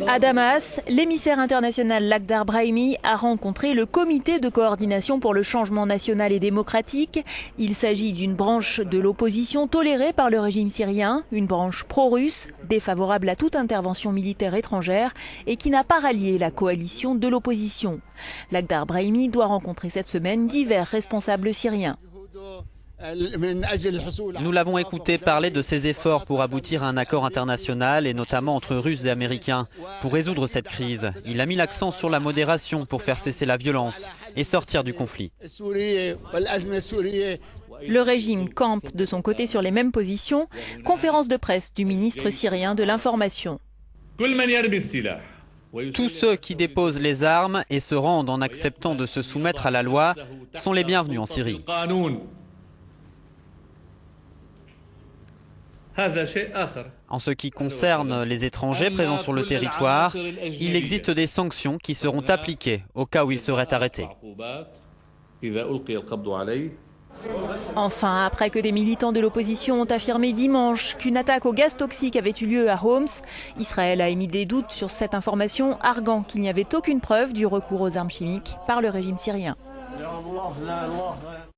À Damas, l'émissaire international Lakhdar Brahimi a rencontré le comité de coordination pour le changement national et démocratique. Il s'agit d'une branche de l'opposition tolérée par le régime syrien, une branche pro-russe, défavorable à toute intervention militaire étrangère et qui n'a pas rallié la coalition de l'opposition. Lakhdar Brahimi doit rencontrer cette semaine divers responsables syriens. Nous l'avons écouté parler de ses efforts pour aboutir à un accord international et notamment entre Russes et Américains pour résoudre cette crise. Il a mis l'accent sur la modération pour faire cesser la violence et sortir du conflit. Le régime campe de son côté sur les mêmes positions. Conférence de presse du ministre syrien de l'Information. Tous ceux qui déposent les armes et se rendent en acceptant de se soumettre à la loi sont les bienvenus en Syrie. En ce qui concerne les étrangers présents sur le territoire, il existe des sanctions qui seront appliquées au cas où ils seraient arrêtés. Enfin, après que des militants de l'opposition ont affirmé dimanche qu'une attaque au gaz toxique avait eu lieu à Homs, Israël a émis des doutes sur cette information, arguant qu'il n'y avait aucune preuve du recours aux armes chimiques par le régime syrien.